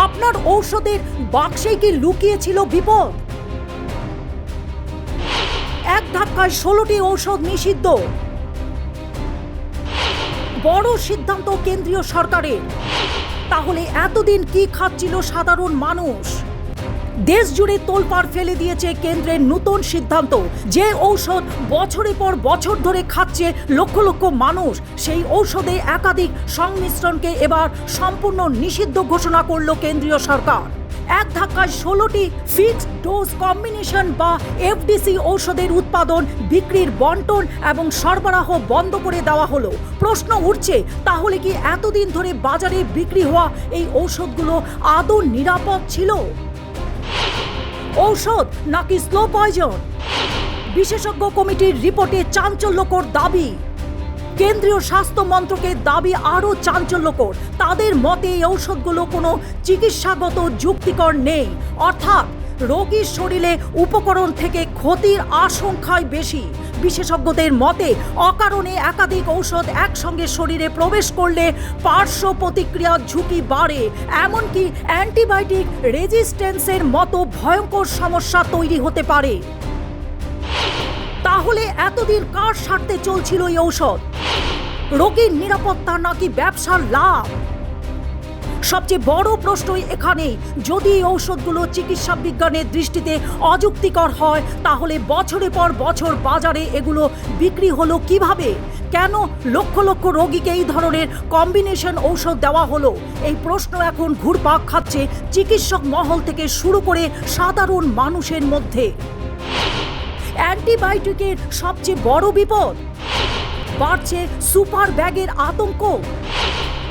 আপনার ঔষধের বাক্সে কি লুকিয়ে ছিল বিপদ? এক ধাক্কায় 16টি ঔষধ নিষিদ্ধ। বড় সিদ্ধান্ত কেন্দ্রীয় সরকারের। তাহলে এতদিন কি খাচ্ছিল সাধারণ মানুষ? দেশ জুড়ে তোলপাড় ফেলে দিয়েছে কেন্দ্রের নতুন সিদ্ধান্ত। যে ঔষধ বছরের পর বছর ধরে খাচ্ছে লক্ষ লক্ষ মানুষ, সেই ঔষধে একাধিক সংমিশ্রণকে এবার সম্পূর্ণ নিষিদ্ধ ঘোষণা করল কেন্দ্রীয় সরকার। এক ধাক্কায় 16টি ফিক্সড ডোজ কম্বিনেশন বা এফডিসি ঔষধের উৎপাদন, বিক্রির বন্টন এবং সরবরাহ বন্ধ করে দেওয়া হলো। প্রশ্ন উঠছে, তাহলে কি এতদিন ধরে বাজারে বিক্রি হওয়া এই ঔষধগুলো আদৌ নিরাপদ ছিল? ঔষধ নাকি স্লো পয়জন? বিশেষজ্ঞ কমিটির রিপোর্টে চাঞ্চল্যকর দাবি। কেন্দ্রীয় স্বাস্থ্য মন্ত্রকের দাবি আরও চাঞ্চল্যকর। তাদের মতে এই ঔষধগুলো কোনো চিকিৎসাগত যুক্তিকর নেই, অর্থাৎ রোগীর শরীরে উপকরণ থেকে ক্ষতির আশঙ্কাই বেশি। বিশেষজ্ঞদের মতে অকারণে একাধিক ঔষধ একসঙ্গে শরীরে প্রবেশ করলে পার্শ্ব প্রতিক্রিয়ার ঝুঁকি বাড়ে, এমনকি অ্যান্টিবায়োটিক রেজিস্ট্যান্সের মতো ভয়ঙ্কর সমস্যা তৈরি হতে পারে। তাহলে এতদিন কার স্বার্থে চলছিল এই ঔষধ? রোগীর নিরাপত্তা নাকি ব্যবসার লাভ? সবচেয়ে বড় প্রশ্নই এখানে, যদি এই ঔষধগুলো চিকিৎসা বিজ্ঞানের দৃষ্টিতে অযুক্তিকর হয়, তাহলে বছরের পর বছর বাজারে এগুলো বিক্রি হলো কিভাবে? কেন লক্ষ লক্ষ রোগীকে এই ধরনের কম্বিনেশন ঔষধ দেওয়া হলো? এই প্রশ্ন এখন ঘুরপাক খাচ্ছে চিকিৎসক মহল থেকে শুরু করে সাধারণ মানুষের মধ্যে। অ্যান্টিবায়োটিকের সবচেয়ে বড় বিপদ, বাড়ছে সুপার ব্যাগের আতঙ্ক।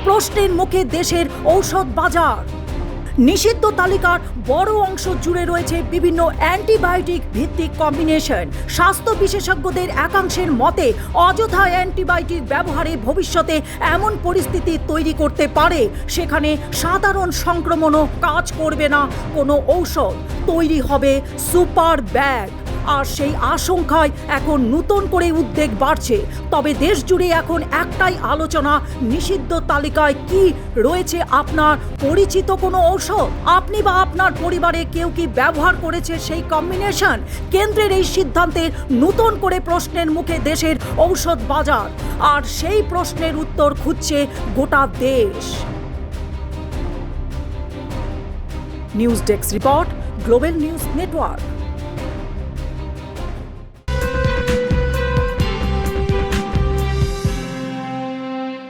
প্রশ্নের মুখে দেশের ঔষধ বাজার। নিষিদ্ধ তালিকার বড় অংশ জুড়ে রয়েছে বিভিন্ন অ্যান্টিবায়োটিক ভিত্তিক কম্বিনেশন। স্বাস্থ্য বিশেষজ্ঞদের একাংশের মতে অযথা অ্যান্টিবায়োটিক ব্যবহারে ভবিষ্যতে এমন পরিস্থিতি তৈরি করতে পারে সেখানে সাধারণ সংক্রমণও কাজ করবে না কোনো ঔষধ, তৈরি হবে সুপার ব্যাগ। আর সেই আশঙ্কায় এখন নতুন করে উদ্বেগ বাড়ছে। তবে দেশ জুড়ে এখন একটাই আলোচনা, নিষিদ্ধ তালিকায় কি রয়েছে আপনার পরিচিত কোনো ঔষধ? আপনি বা আপনার পরিবারে কেউ কি ব্যবহার করেছে সেই কম্বিনেশন? কেন্দ্রের এই সিদ্ধান্তে নতুন করে প্রশ্নের মুখে দেশের ঔষধ বাজার, আর সেই প্রশ্নের উত্তর খুঁজছে গোটা দেশ। News desk report, global news network.